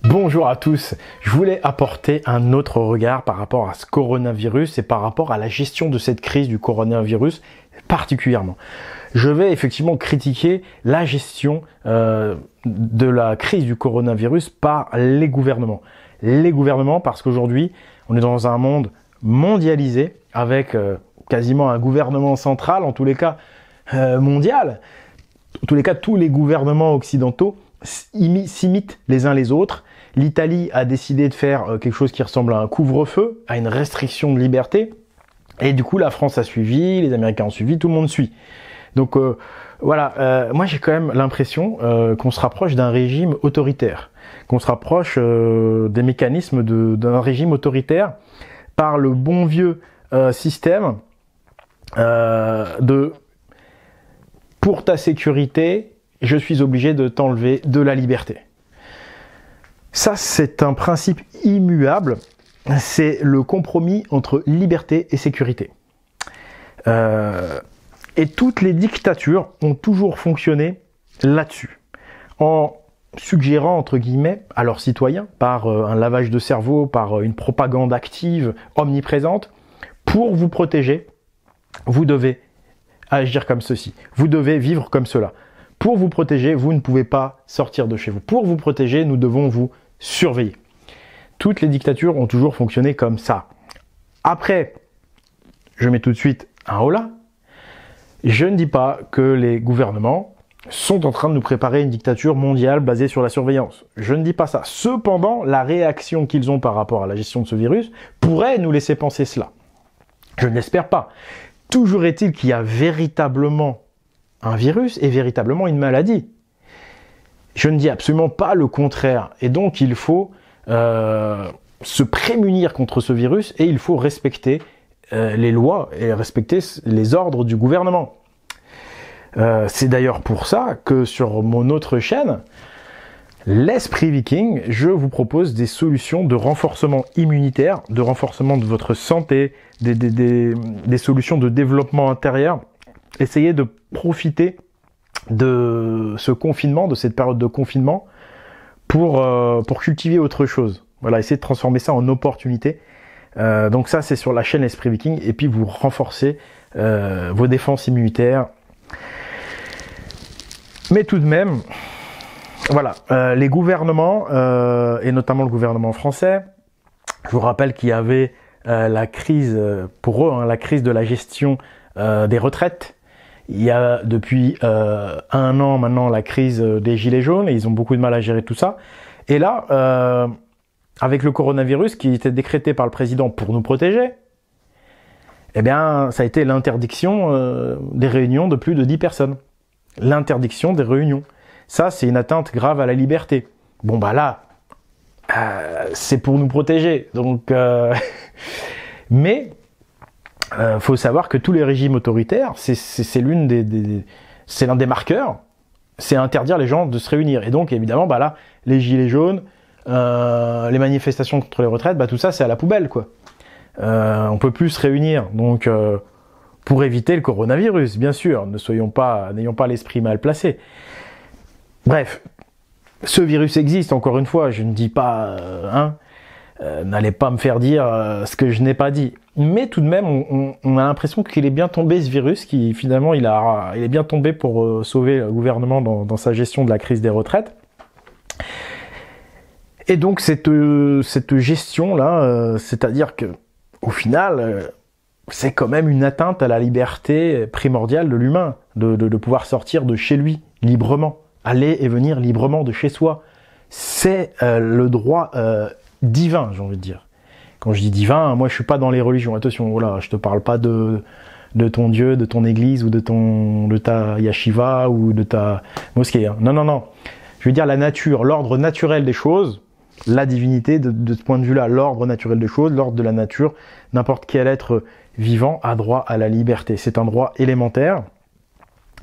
Bonjour à tous, je voulais apporter un autre regard par rapport à ce coronavirus et par rapport à la gestion de cette crise du coronavirus particulièrement. Je vais effectivement critiquer la gestion de la crise du coronavirus par les gouvernements. Les gouvernements parce qu'aujourd'hui, on est dans un monde mondialisé avec quasiment un gouvernement central, en tous les cas mondial. En tous les cas, tous les gouvernements occidentaux s'imitent les uns les autres. L'Italie a décidé de faire quelque chose qui ressemble à un couvre-feu, à une restriction de liberté. Et du coup, la France a suivi, les Américains ont suivi, tout le monde suit. Donc voilà, moi j'ai quand même l'impression qu'on se rapproche d'un régime autoritaire, qu'on se rapproche des mécanismes d'un régime autoritaire par le bon vieux système de « pour ta sécurité, je suis obligé de t'enlever de la liberté ». Ça, c'est un principe immuable, c'est le compromis entre liberté et sécurité. Et toutes les dictatures ont toujours fonctionné là-dessus, en suggérant, entre guillemets, à leurs citoyens, par un lavage de cerveau, par une propagande active, omniprésente, pour vous protéger, vous devez agir comme ceci, vous devez vivre comme cela. Pour vous protéger, vous ne pouvez pas sortir de chez vous. Pour vous protéger, nous devons vous surveiller. Toutes les dictatures ont toujours fonctionné comme ça. Après, je mets tout de suite un holà. Je ne dis pas que les gouvernements sont en train de nous préparer une dictature mondiale basée sur la surveillance. Je ne dis pas ça. Cependant, la réaction qu'ils ont par rapport à la gestion de ce virus pourrait nous laisser penser cela. Je ne l'espère pas. Toujours est-il qu'il y a véritablement un virus et véritablement une maladie. Je ne dis absolument pas le contraire. Et donc, il faut se prémunir contre ce virus et il faut respecter les lois et respecter les ordres du gouvernement. C'est d'ailleurs pour ça que sur mon autre chaîne, l'Esprit Viking, je vous propose des solutions de renforcement immunitaire, de renforcement de votre santé, des solutions de développement intérieur. Essayez de profiter de ce confinement, de cette période de confinement, pour cultiver autre chose. Voilà, essayez de transformer ça en opportunité. Donc ça, c'est sur la chaîne Esprit Viking. Et puis, vous renforcez vos défenses immunitaires. Mais tout de même, voilà, les gouvernements, et notamment le gouvernement français, je vous rappelle qu'il y avait la crise, pour eux, la crise de la gestion des retraites. Il y a depuis 1 an maintenant la crise des gilets jaunes et ils ont beaucoup de mal à gérer tout ça. Et là, avec le coronavirus qui était décrété par le président pour nous protéger, eh bien, ça a été l'interdiction des réunions de plus de 10 personnes. L'interdiction des réunions. Ça, c'est une atteinte grave à la liberté. Bon, bah là, c'est pour nous protéger. Donc, mais faut savoir que tous les régimes autoritaires, c'est l'un des marqueurs, c'est interdire les gens de se réunir. Et donc, évidemment, bah là, les gilets jaunes, les manifestations contre les retraites, bah tout ça, c'est à la poubelle, quoi. On peut plus se réunir. Donc, pour éviter le coronavirus, bien sûr, n'ayons pas l'esprit mal placé. Bref, ce virus existe, encore une fois, je ne dis pas, n'allez pas me faire dire ce que je n'ai pas dit. Mais tout de même, on a l'impression qu'il est bien tombé, ce virus, qui finalement, il est bien tombé pour sauver le gouvernement dans sa gestion de la crise des retraites. Et donc, cette gestion-là, c'est-à-dire que au final, c'est quand même une atteinte à la liberté primordiale de l'humain, de pouvoir sortir de chez lui librement, aller et venir librement de chez soi. C'est le droit divin, j'ai envie de dire. Quand je dis divin, moi je suis pas dans les religions. Attention, voilà, je te parle pas de ton Dieu, de ton église ou de ta yeshiva ou de ta mosquée. Hein. Non, non, non. Je veux dire la nature, l'ordre naturel des choses, la divinité de ce point de vue-là, l'ordre naturel des choses, l'ordre de la nature. N'importe quel être vivant a droit à la liberté. C'est un droit élémentaire.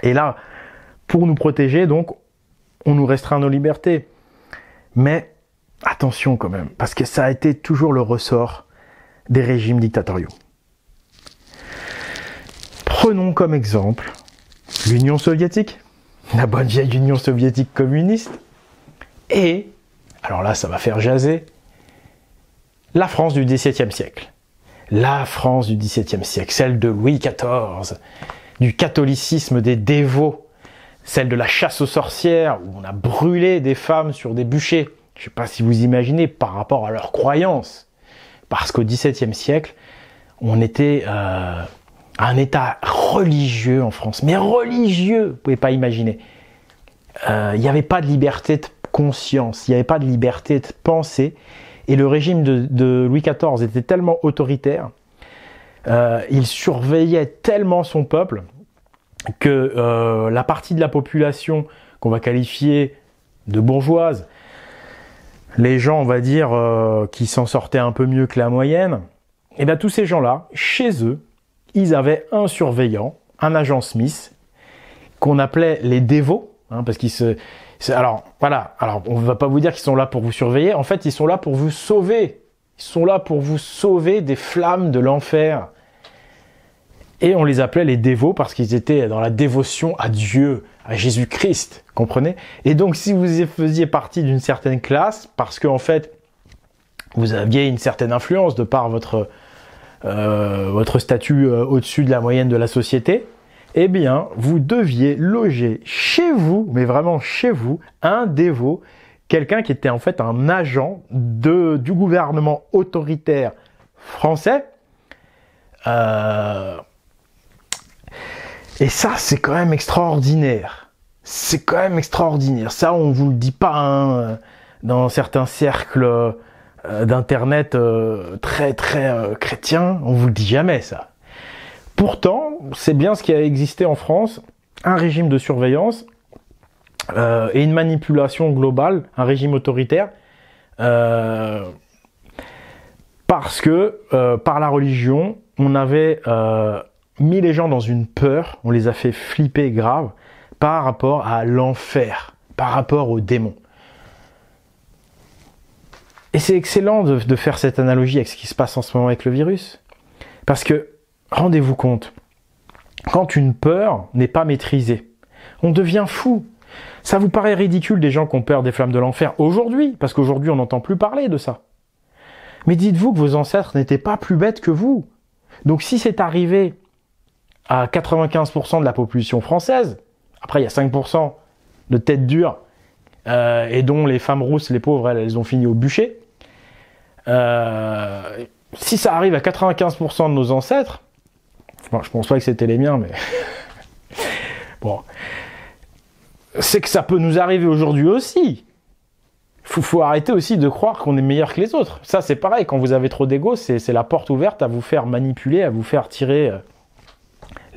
Et là, pour nous protéger, donc, on nous restreint nos libertés. Mais attention quand même, parce que ça a été toujours le ressort des régimes dictatoriaux. Prenons comme exemple l'Union soviétique, la bonne vieille Union soviétique communiste, et Alors là, ça va faire jaser. La France du XVIIe siècle. La France du XVIIe siècle, celle de Louis XIV, du catholicisme des dévots, celle de la chasse aux sorcières, où on a brûlé des femmes sur des bûchers. Je ne sais pas si vous imaginez par rapport à leurs croyances. Parce qu'au XVIIe siècle, on était un état religieux en France. Mais religieux, vous ne pouvez pas imaginer. Il n'y avait pas de liberté de conscience, il n'y avait pas de liberté de pensée. Et le régime de Louis XIV était tellement autoritaire, il surveillait tellement son peuple, que la partie de la population qu'on va qualifier de bourgeoise, les gens, on va dire, qui s'en sortaient un peu mieux que la moyenne, et bien tous ces gens-là, chez eux, ils avaient un surveillant, un agent Smith, qu'on appelait les dévots, hein, parce qu'ils alors, voilà, alors on ne va pas vous dire qu'ils sont là pour vous surveiller, en fait, ils sont là pour vous sauver. Ils sont là pour vous sauver des flammes de l'enfer. Et on les appelait les dévots parce qu'ils étaient dans la dévotion à Dieu, à Jésus-Christ, comprenez? Et donc, si vous faisiez partie d'une certaine classe, parce qu'en fait, vous aviez une certaine influence de par votre statut au-dessus de la moyenne de la société, eh bien, vous deviez loger chez vous, mais vraiment chez vous, un dévot, quelqu'un qui était en fait un agent du gouvernement autoritaire français. Et ça, c'est quand même extraordinaire. C'est quand même extraordinaire. Ça, on vous le dit pas hein, dans certains cercles d'internet très chrétiens. On vous le dit jamais, ça. Pourtant, c'est bien ce qui a existé en France, un régime de surveillance et une manipulation globale, un régime autoritaire, parce que par la religion, on avait mis les gens dans une peur, on les a fait flipper grave par rapport à l'enfer, par rapport aux démons. Et c'est excellent de faire cette analogie avec ce qui se passe en ce moment avec le virus, parce que rendez-vous compte, quand une peur n'est pas maîtrisée, on devient fou. Ça vous paraît ridicule des gens qui ont peur des flammes de l'enfer aujourd'hui, parce qu'aujourd'hui on n'entend plus parler de ça. Mais dites-vous que vos ancêtres n'étaient pas plus bêtes que vous. Donc si c'est arrivé à 95% de la population française, après il y a 5% de têtes dures, et dont les femmes rousses, les pauvres, elles ont fini au bûcher, si ça arrive à 95% de nos ancêtres, bon, je pense pas que c'était les miens, mais bon, c'est que ça peut nous arriver aujourd'hui aussi. Faut arrêter aussi de croire qu'on est meilleur que les autres. Ça, c'est pareil, quand vous avez trop d'ego, c'est la porte ouverte à vous faire manipuler, à vous faire tirer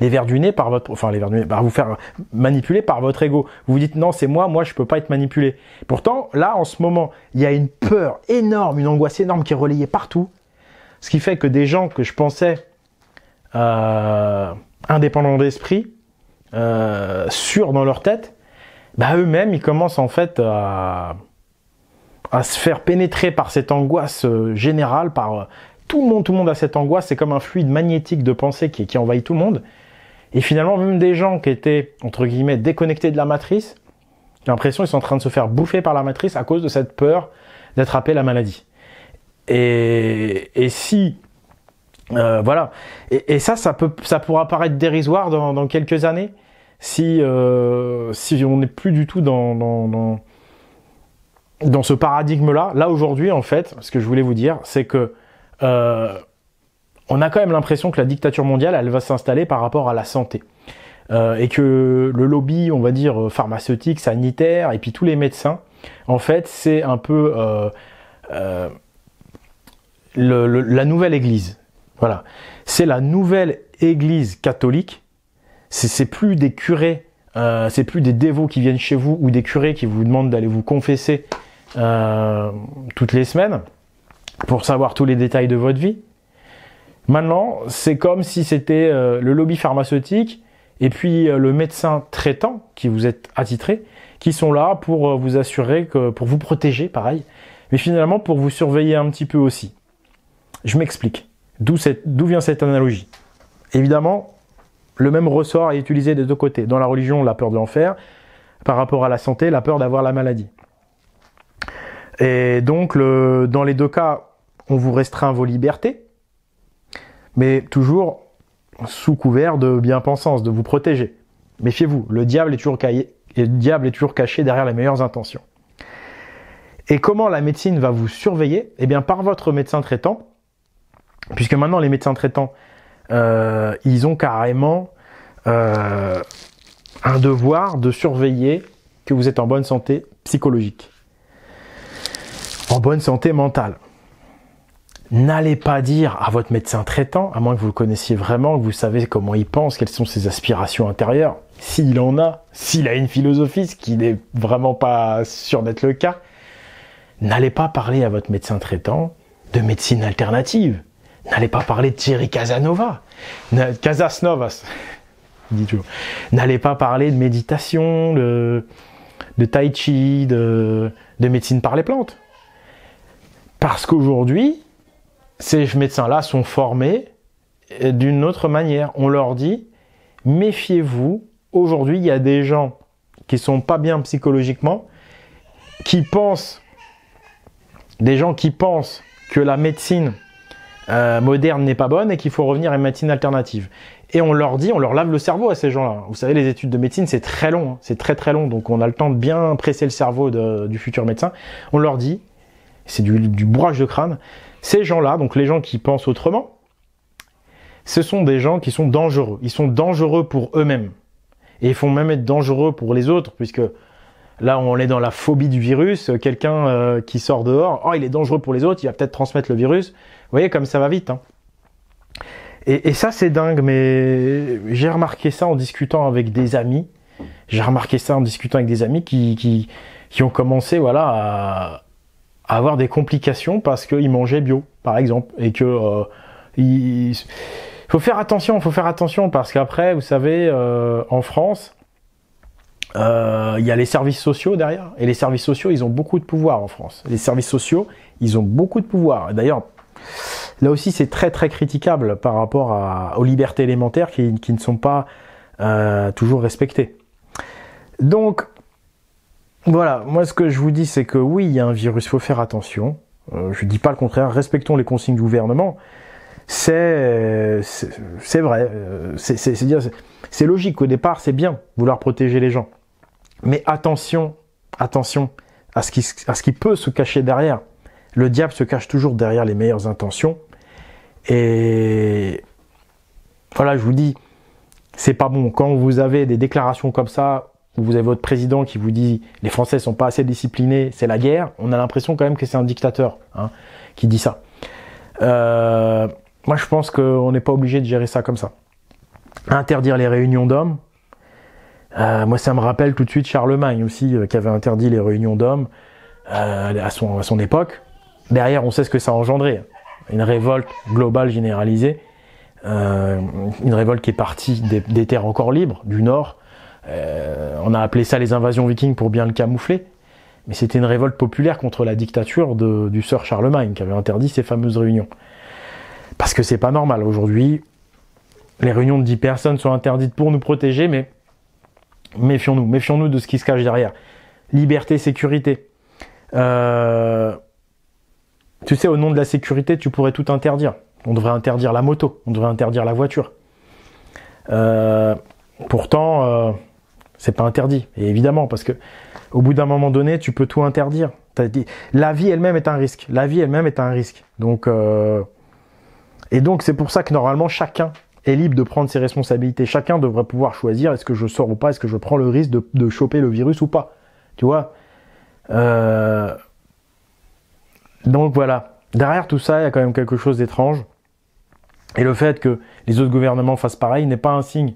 les vers du nez par votre... Enfin, les vers du nez, à vous faire manipuler par votre ego. Vous vous dites, non, c'est moi, je peux pas être manipulé. Pourtant, là, en ce moment, il y a une peur énorme, une angoisse énorme qui est relayée partout. Ce qui fait que des gens que je pensais indépendants d'esprit, sûrs dans leur tête, bah eux-mêmes, ils commencent en fait à se faire pénétrer par cette angoisse générale, par tout le monde a cette angoisse, c'est comme un fluide magnétique de pensée qui envahit tout le monde. Et finalement, même des gens qui étaient, entre guillemets, déconnectés de la matrice, j'ai l'impression qu'ils sont en train de se faire bouffer par la matrice à cause de cette peur d'attraper la maladie. Et si... voilà. Et ça pourra paraître dérisoire dans quelques années, si on n'est plus du tout dans ce paradigme-là. Là, aujourd'hui, en fait, ce que je voulais vous dire, c'est que on a quand même l'impression que la dictature mondiale, elle va s'installer par rapport à la santé. Et que le lobby, on va dire, pharmaceutique, sanitaire, et puis tous les médecins, en fait, c'est un peu la nouvelle église. Voilà. C'est la nouvelle église catholique. C'est plus des curés, c'est plus des dévots qui viennent chez vous ou des curés qui vous demandent d'aller vous confesser toutes les semaines pour savoir tous les détails de votre vie. Maintenant, c'est comme si c'était le lobby pharmaceutique et puis le médecin traitant qui vous est attitré, qui sont là pour vous assurer pour vous protéger, pareil, mais finalement pour vous surveiller un petit peu aussi. Je m'explique. D'où vient cette analogie? Évidemment, le même ressort est utilisé des deux côtés. Dans la religion, la peur de l'enfer, par rapport à la santé, la peur d'avoir la maladie. Et donc, dans les deux cas, on vous restreint vos libertés, mais toujours sous couvert de bien-pensance, de vous protéger. Méfiez-vous, le diable est toujours caché derrière les meilleures intentions. Et comment la médecine va vous surveiller? Eh bien, par votre médecin traitant, puisque maintenant les médecins traitants, ils ont carrément un devoir de surveiller que vous êtes en bonne santé psychologique, en bonne santé mentale. N'allez pas dire à votre médecin traitant, à moins que vous le connaissiez vraiment, que vous savez comment il pense, quelles sont ses aspirations intérieures, s'il en a, s'il a une philosophie, ce qui n'est vraiment pas sûr d'être le cas. N'allez pas parler à votre médecin traitant de médecine alternative. N'allez pas parler de Thierry Casanova. Casasnovas. Dit toujours. N'allez pas parler de méditation, de tai chi, de médecine par les plantes. Parce qu'aujourd'hui, ces médecins-là sont formés d'une autre manière. On leur dit, méfiez-vous, aujourd'hui, il y a des gens qui sont pas bien psychologiquement, des gens qui pensent que la médecine moderne n'est pas bonne et qu'il faut revenir à une médecine alternative. Et on leur lave le cerveau à ces gens-là. Vous savez, les études de médecine, c'est très long, hein, c'est très très long, donc on a le temps de bien presser le cerveau du futur médecin. On leur dit, c'est du bourrage de crâne, ces gens-là, donc les gens qui pensent autrement, ce sont des gens qui sont dangereux. Ils sont dangereux pour eux-mêmes. Et ils font même être dangereux pour les autres, puisque là, on est dans la phobie du virus. Quelqu'un qui sort dehors, oh, il est dangereux pour les autres, il va peut-être transmettre le virus. Vous voyez, comme ça va vite. Hein. Et ça, c'est dingue, mais j'ai remarqué ça en discutant avec des amis. J'ai remarqué ça en discutant avec des amis qui ont commencé, voilà, à avoir des complications parce qu'ils mangeaient bio, par exemple, et que il faut faire attention parce qu'après, vous savez, en France, il y a les services sociaux derrière, et les services sociaux, ils ont beaucoup de pouvoir en France. Les services sociaux, ils ont beaucoup de pouvoir. Et d'ailleurs, là aussi, c'est très très critiquable par rapport aux libertés élémentaires qui ne sont pas toujours respectées. Donc, voilà, moi ce que je vous dis, c'est que oui, il y a un virus, il faut faire attention. Je ne dis pas le contraire, respectons les consignes du gouvernement. C'est vrai, c'est logique, au départ, c'est bien vouloir protéger les gens. Mais attention à ce qui peut se cacher derrière. Le diable se cache toujours derrière les meilleures intentions. Et voilà, je vous dis, c'est pas bon. Quand vous avez des déclarations comme ça, où vous avez votre président qui vous dit les Français sont pas assez disciplinés, c'est la guerre, on a l'impression quand même que c'est un dictateur qui dit ça. Moi, je pense qu'on n'est pas obligé de gérer ça comme ça. Interdire les réunions d'hommes, moi, ça me rappelle tout de suite Charlemagne aussi, qui avait interdit les réunions d'hommes à son époque. Derrière, on sait ce que ça a engendré. Une révolte globale généralisée, une révolte qui est partie des terres encore libres, du Nord. On a appelé ça les invasions vikings pour bien le camoufler. Mais c'était une révolte populaire contre la dictature du Sir Charlemagne, qui avait interdit ces fameuses réunions. Parce que c'est pas normal. Aujourd'hui, les réunions de 10 personnes sont interdites pour nous protéger, mais méfions-nous de ce qui se cache derrière. Liberté, sécurité. Tu sais, au nom de la sécurité, tu pourrais tout interdire. On devrait interdire la moto, on devrait interdire la voiture. Pourtant, c'est pas interdit. Et évidemment, parce que au bout d'un moment donné, tu peux tout interdire. La vie elle-même est un risque. La vie elle-même est un risque. Donc, et donc, c'est pour ça que normalement, chacun est libre de prendre ses responsabilités. Chacun devrait pouvoir choisir est-ce que je sors ou pas, est-ce que je prends le risque de choper le virus ou pas. Tu vois Donc voilà. Derrière tout ça, il y a quand même quelque chose d'étrange. Et le fait que les autres gouvernements fassent pareil n'est pas un signe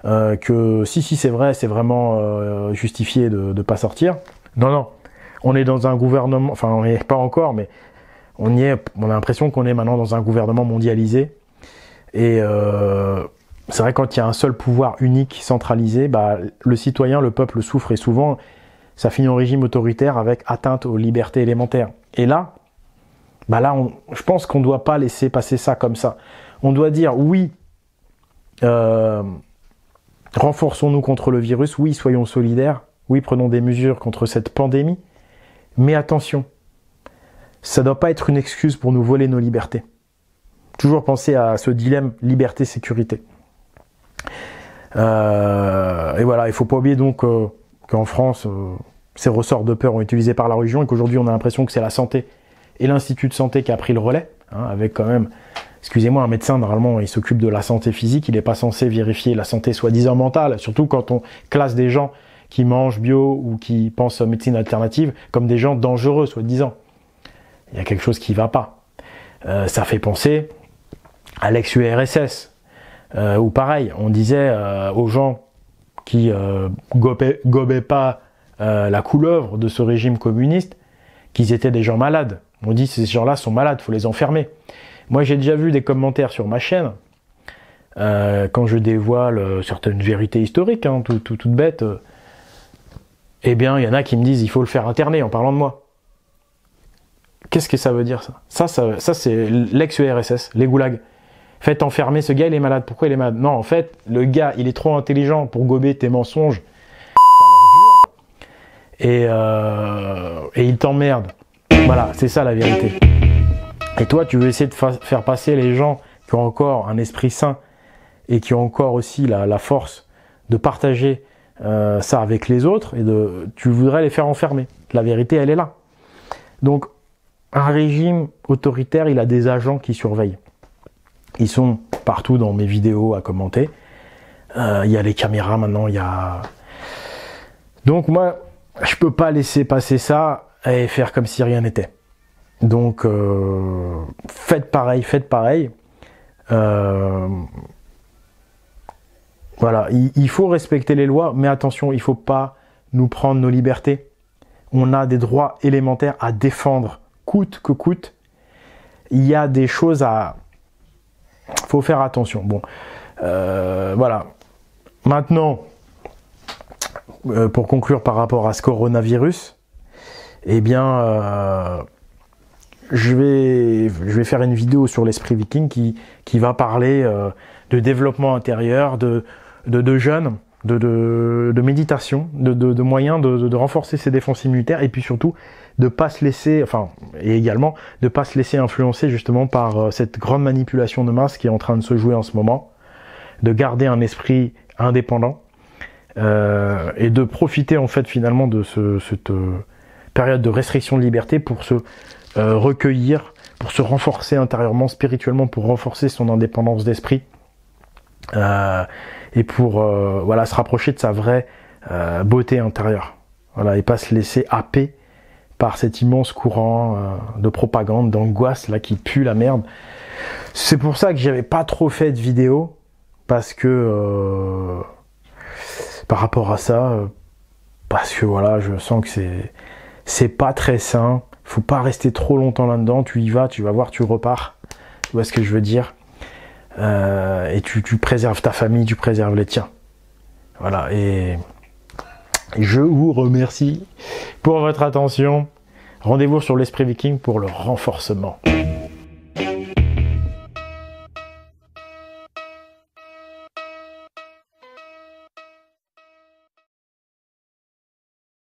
que si c'est vrai, c'est vraiment justifié de ne pas sortir. Non. On est dans un gouvernement, enfin on n'y est pas encore, mais on a l'impression qu'on est maintenant dans un gouvernement mondialisé. Et c'est vrai, quand il y a un seul pouvoir unique, centralisé, le citoyen, le peuple souffre, et souvent ça finit en régime autoritaire avec atteinte aux libertés élémentaires. Et là, je pense qu'on ne doit pas laisser passer ça comme ça. On doit dire oui, renforçons-nous contre le virus, oui, soyons solidaires, oui, prenons des mesures contre cette pandémie, mais attention, ça doit pas être une excuse pour nous voler nos libertés. Toujours penser à ce dilemme liberté-sécurité. Et voilà, il faut pas oublier donc qu'en France, ces ressorts de peur ont été utilisés par la religion et qu'aujourd'hui on a l'impression que c'est la santé et l'Institut de santé qui a pris le relais, hein, avec quand même, excusez-moi, un médecin, normalement, il s'occupe de la santé physique, il n'est pas censé vérifier la santé soi-disant mentale, surtout quand on classe des gens qui mangent bio ou qui pensent à médecine alternative comme des gens dangereux, soi-disant. Il y a quelque chose qui ne va pas. Ça fait penser à l'ex-URSS, où pareil, on disait aux gens qui gobaient pas la couleuvre de ce régime communiste qu'ils étaient des gens malades. On dit ces gens-là sont malades, il faut les enfermer. Moi, j'ai déjà vu des commentaires sur ma chaîne, quand je dévoile certaines vérités historiques, hein, toutes bêtes, eh bien, il y en a qui me disent il faut le faire interner en parlant de moi. Qu'est-ce que ça veut dire, ça? Ça c'est l'ex-URSS, les goulags. Faites enfermer ce gars, il est malade. Pourquoi il est malade? Non, en fait, le gars, il est trop intelligent pour gober tes mensonges. Et il t'emmerde. Voilà, c'est ça la vérité. Et toi, tu veux essayer de faire passer les gens qui ont encore un esprit sain et qui ont encore aussi la force de partager ça avec les autres, et tu voudrais les faire enfermer. La vérité, elle est là. Donc, un régime autoritaire, il a des agents qui surveillent. Ils sont partout dans mes vidéos à commenter. Il y a les caméras maintenant, il y a... Donc moi, je peux pas laisser passer ça et faire comme si rien n'était. Donc, faites pareil. Voilà, il faut respecter les lois, mais attention, il faut pas nous prendre nos libertés. On a des droits élémentaires à défendre, coûte que coûte. Il y a des choses à... faut faire attention. Bon, voilà. Maintenant, pour conclure par rapport à ce coronavirus, eh bien, je vais faire une vidéo sur l'esprit viking qui va parler de développement intérieur, de jeûne, de méditation, de moyens de renforcer ses défenses immunitaires, et puis surtout de pas se laisser, enfin, et également de pas se laisser influencer justement par cette grande manipulation de masse qui est en train de se jouer en ce moment, de garder un esprit indépendant et de profiter en fait finalement de cette période de restriction de liberté pour se recueillir, pour se renforcer intérieurement, spirituellement, pour renforcer son indépendance d'esprit. Et pour voilà, se rapprocher de sa vraie beauté intérieure, voilà, et pas se laisser happer par cet immense courant de propagande, d'angoisse là qui pue la merde. C'est pour ça que j'avais pas trop fait de vidéos, parce que par rapport à ça, parce que voilà, je sens que c'est pas très sain. Faut pas rester trop longtemps là-dedans. Tu y vas, tu vas voir, tu repars. Tu vois ce que je veux dire? Et tu préserves ta famille, tu préserves les tiens. Voilà, et je vous remercie pour votre attention. Rendez-vous sur l'Esprit Viking pour le renforcement.